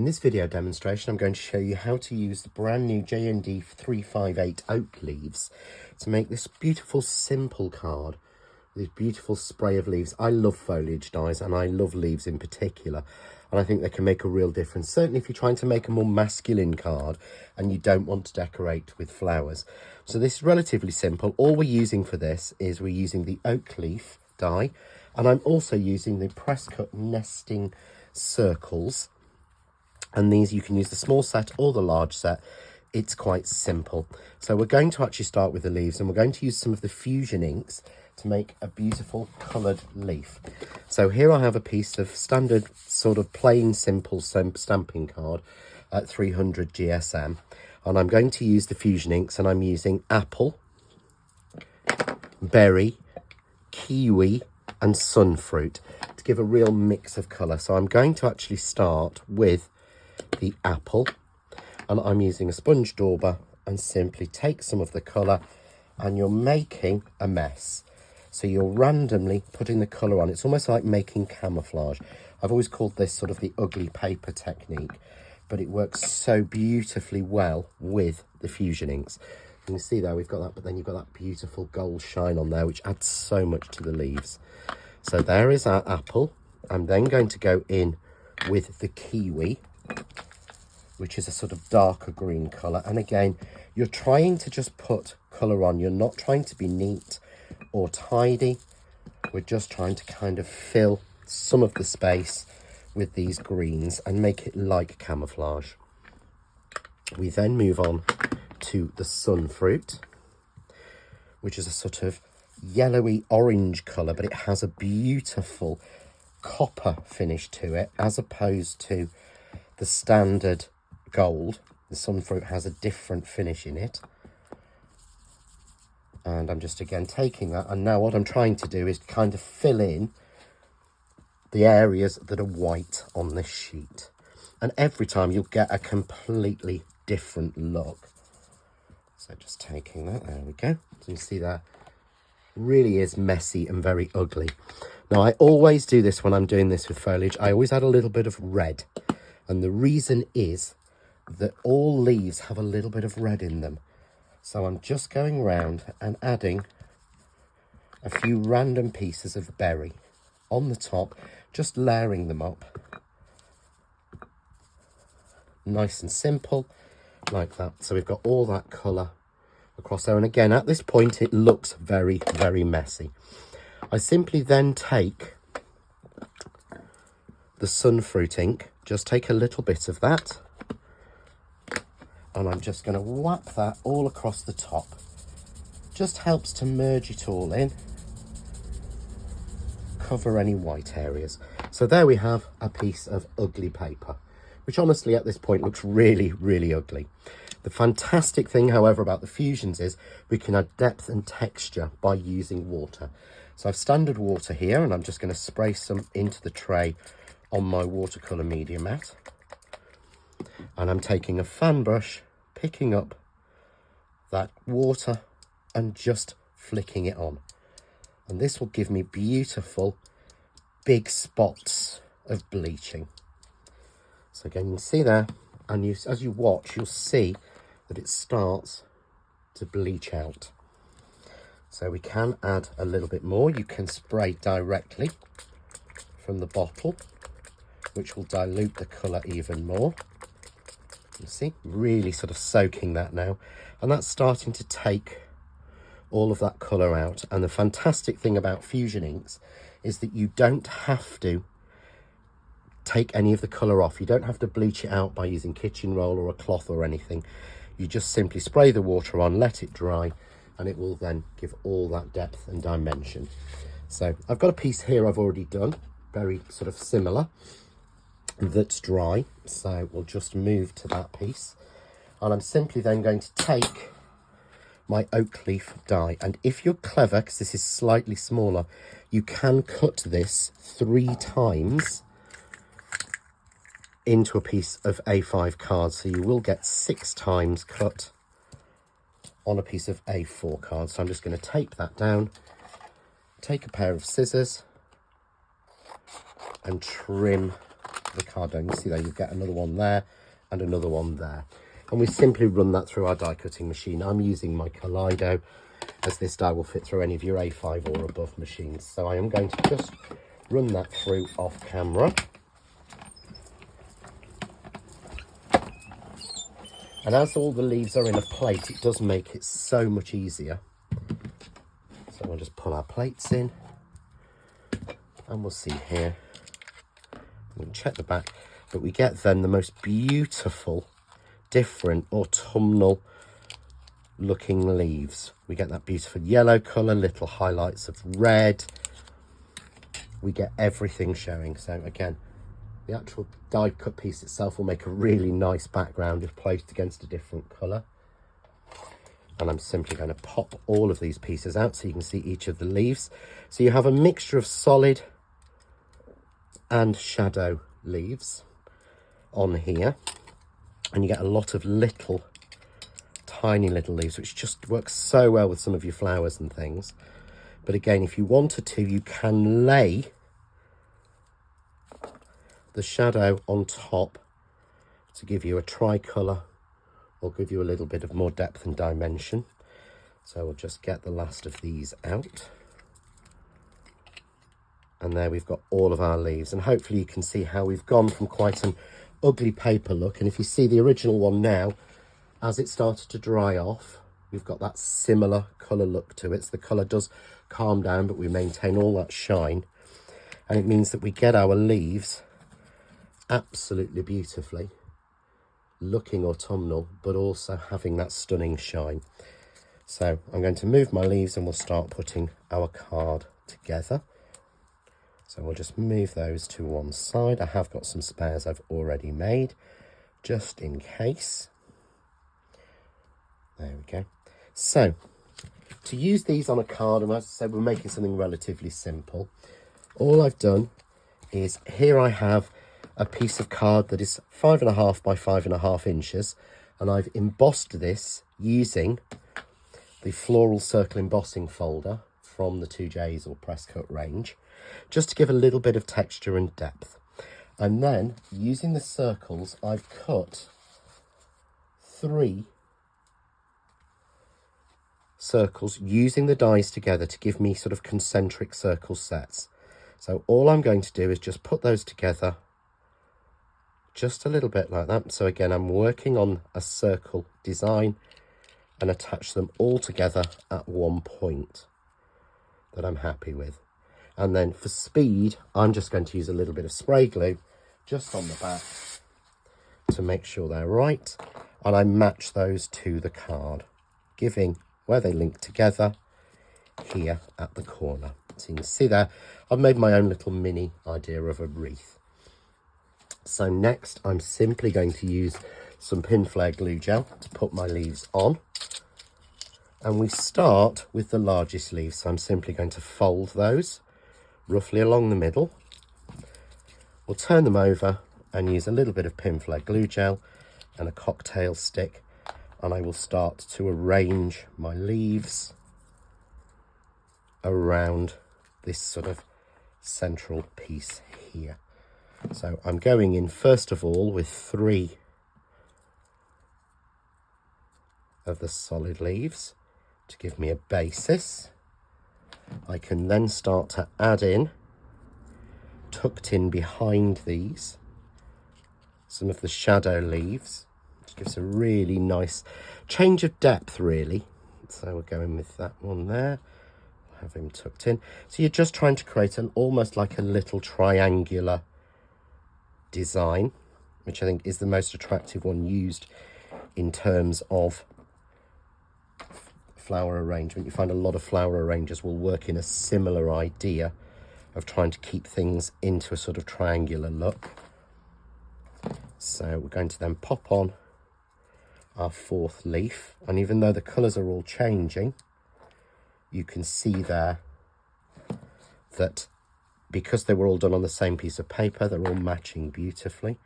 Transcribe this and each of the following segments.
In this video demonstration, I'm going to show you how to use the brand new JND358 oak leaves to make this beautiful simple card. This beautiful spray of leaves. I love foliage dyes and I love leaves in particular, and I think they can make a real difference. Certainly if you're trying to make a more masculine card and you don't want to decorate with flowers. So this is relatively simple. All we're using for this is we're using the oak leaf dye, and I'm also using the press cut nesting circles. And these, you can use the small set or the large set. It's quite simple. So we're going to actually start with the leaves, and we're going to use some of the fusion inks to make a beautiful coloured leaf. So here I have a piece of standard sort of plain simple stamping card at 300 GSM, and I'm going to use the fusion inks, and I'm using apple, berry, kiwi and sunfruit to give a real mix of colour. So I'm going to actually start with the apple, and I'm using a sponge dauber and simply take some of the colour, and you're making a mess. So you're randomly putting the colour on. It's almost like making camouflage. I've always called this sort of the ugly paper technique, but it works so beautifully well with the fusion inks. You can see there we've got that, but then you've got that beautiful gold shine on there, which adds so much to the leaves. So there is our apple. I'm then going to go in with the kiwi, which is a sort of darker green colour. And again, you're trying to just put colour on. You're not trying to be neat or tidy. We're just trying to kind of fill some of the space with these greens and make it like camouflage. We then move on to the sunfruit, which is a sort of yellowy orange colour, but it has a beautiful copper finish to it as opposed to the standard gold. The sunfruit has a different finish in it, and I'm just again taking that, and now what I'm trying to do is kind of fill in the areas that are white on this sheet, and every time you'll get a completely different look. So just taking that, there we go. So you see that really is messy and very ugly. Now I always do this when I'm doing this with foliage. I always add a little bit of red, and the reason is that all leaves have a little bit of red in them. So I'm just going round and adding a few random pieces of berry on the top, just layering them up. Nice and simple, like that. So we've got all that colour across there. And again, at this point, it looks very, very messy. I simply then take the sunfruit ink, just take a little bit of that, and I'm just going to whap that all across the top. Just helps to merge it all in, cover any white areas. So there we have a piece of ugly paper, which honestly at this point looks really, really ugly. The fantastic thing, however, about the fusions is we can add depth and texture by using water. So I've standard water here, and I'm just going to spray some into the tray on my watercolour media mat. And I'm taking a fan brush, picking up that water and just flicking it on. And this will give me beautiful big spots of bleaching. So again, you can see there, and as you watch, you'll see that it starts to bleach out. So we can add a little bit more. You can spray directly from the bottle, which will dilute the colour even more. You see, really sort of soaking that now, and that's starting to take all of that colour out. And the fantastic thing about fusion inks is that you don't have to take any of the colour off. You don't have to bleach it out by using kitchen roll or a cloth or anything. You just simply spray the water on, let it dry, and it will then give all that depth and dimension. So I've got a piece here I've already done, very sort of similar, that's dry. So we'll just move to that piece, and I'm simply then going to take my oak leaf die, and if you're clever, because this is slightly smaller, you can cut this 3 times into a piece of A5 card, so you will get 6 times cut on a piece of A4 card. So I'm just going to tape that down, take a pair of scissors and trim the card down. You see there, you get another one there and another one there. And we simply run that through our die cutting machine. I'm using my Kaleido, as this die will fit through any of your A5 or above machines. So I am going to just run that through off camera. And as all the leaves are in a plate, it does make it so much easier. So we'll just pull our plates in, and we'll see here. We'll check the back, but we get then the most beautiful, different autumnal looking leaves. We get that beautiful yellow colour, little highlights of red. We get everything showing. So again, the actual die cut piece itself will make a really nice background if placed against a different colour. And I'm simply going to pop all of these pieces out so you can see each of the leaves. So you have a mixture of solid and shadow leaves on here. And you get a lot of little, tiny little leaves, which just works so well with some of your flowers and things. But again, if you wanted to, you can lay the shadow on top to give you a tricolour or give you a little bit of more depth and dimension. So we'll just get the last of these out. And there we've got all of our leaves. And hopefully you can see how we've gone from quite an ugly paper look. And if you see the original one now, as it started to dry off, we've got that similar colour look to it. So the colour does calm down, but we maintain all that shine. And it means that we get our leaves absolutely beautifully, looking autumnal, but also having that stunning shine. So I'm going to move my leaves and we'll start putting our card together. So we'll just move those to one side. I have got some spares I've already made, just in case. There we go. So to use these on a card, and as I said, we're making something relatively simple. All I've done is here I have a piece of card that is 5.5 by 5.5 inches, and I've embossed this using the floral circle embossing folder from the 2Js or press cut range, just to give a little bit of texture and depth. And then using the circles, I've cut 3 circles using the dies together to give me sort of concentric circle sets. So all I'm going to do is just put those together just a little bit like that. So again, I'm working on a circle design and attach them all together at one point that I'm happy with. And then for speed, I'm just going to use a little bit of spray glue just on the back to make sure they're right. And I match those to the card, giving where they link together here at the corner. So you can see there, I've made my own little mini idea of a wreath. So next, I'm simply going to use some pin flare glue gel to put my leaves on. And we start with the largest leaves. So I'm simply going to fold those roughly along the middle. We'll turn them over and use a little bit of pin flare glue gel and a cocktail stick. And I will start to arrange my leaves around this sort of central piece here. So I'm going in first of all with 3 of the solid leaves to give me a basis. I can then start to add in, tucked in behind these, some of the shadow leaves, which gives a really nice change of depth really. So we're going with that one there, have him tucked in. So you're just trying to create an almost like a little triangular design, which I think is the most attractive one used in terms of flower arrangement. You find a lot of flower arrangers will work in a similar idea of trying to keep things into a sort of triangular look. So we're going to then pop on our 4th leaf, and even though the colours are all changing, you can see there that because they were all done on the same piece of paper, they're all matching beautifully.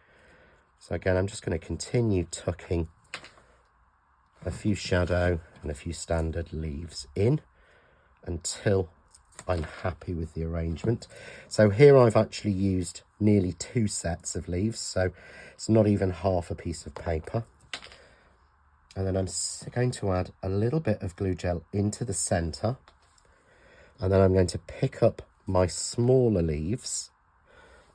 So again, I'm just going to continue tucking a few shadow and a few standard leaves in until I'm happy with the arrangement. So here I've actually used nearly 2 sets of leaves, so it's not even half a piece of paper. And then I'm going to add a little bit of glue gel into the centre, and then I'm going to pick up my smaller leaves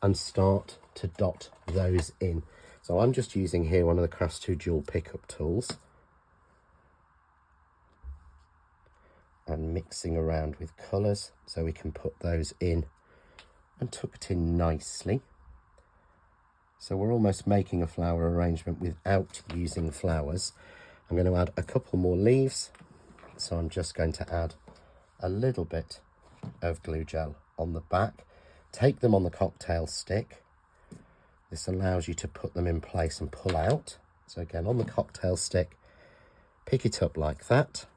and start to dot those in. So I'm just using here one of the Crafts 2 dual pickup tools and mixing around with colours so we can put those in and tucked in nicely. So we're almost making a flower arrangement without using flowers. I'm going to add a couple more leaves, so I'm just going to add a little bit of glue gel on the back, take them on the cocktail stick. This allows you to put them in place and pull out. So again, on the cocktail stick, pick it up like that.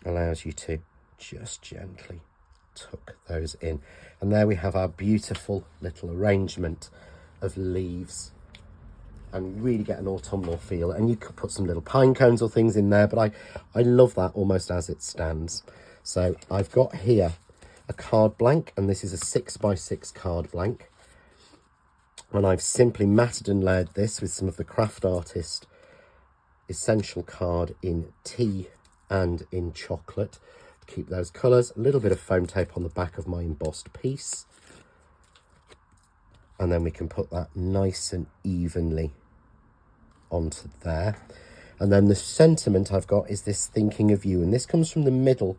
Allows you to just gently tuck those in. And there we have our beautiful little arrangement of leaves, and really get an autumnal feel. And you could put some little pine cones or things in there, but I love that almost as it stands. So I've got here a card blank, and this is a 6x6 card blank. And I've simply matted and layered this with some of the Craft Artist Essential card in tea and in chocolate to keep those colours. A little bit of foam tape on the back of my embossed piece. And then we can put that nice and evenly onto there. And then the sentiment I've got is this thinking of you. And this comes from the middle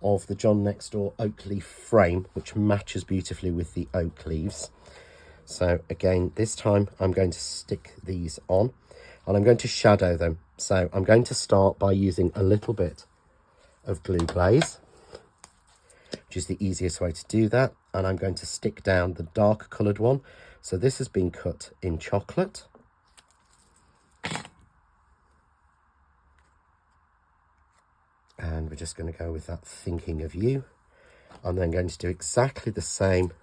of the John Next Door oak leaf frame, which matches beautifully with the oak leaves. So again, this time I'm going to stick these on and I'm going to shadow them. So I'm going to start by using a little bit of glue glaze, which is the easiest way to do that. And I'm going to stick down the dark coloured one. So this has been cut in chocolate. And we're just going to go with that thinking of you. I'm then going to do exactly the same.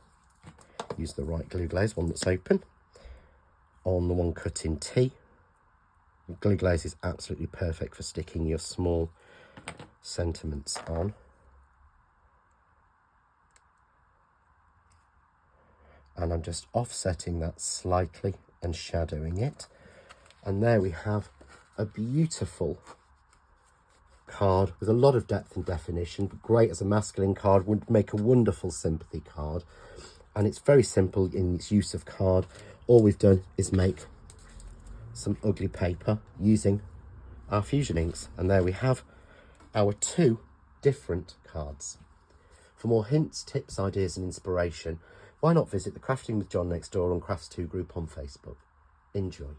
Use the right glue glaze, one that's open, on the one cut in tea. Glue glaze is absolutely perfect for sticking your small sentiments on. And I'm just offsetting that slightly and shadowing it. And there we have a beautiful card with a lot of depth and definition, but great as a masculine card, would make a wonderful sympathy card. And it's very simple in its use of card. All we've done is make some ugly paper using our fusion inks. And there we have our 2 different cards. For more hints, tips, ideas and inspiration, why not visit the Crafting with John Next Door on Crafts 2 group on Facebook. Enjoy.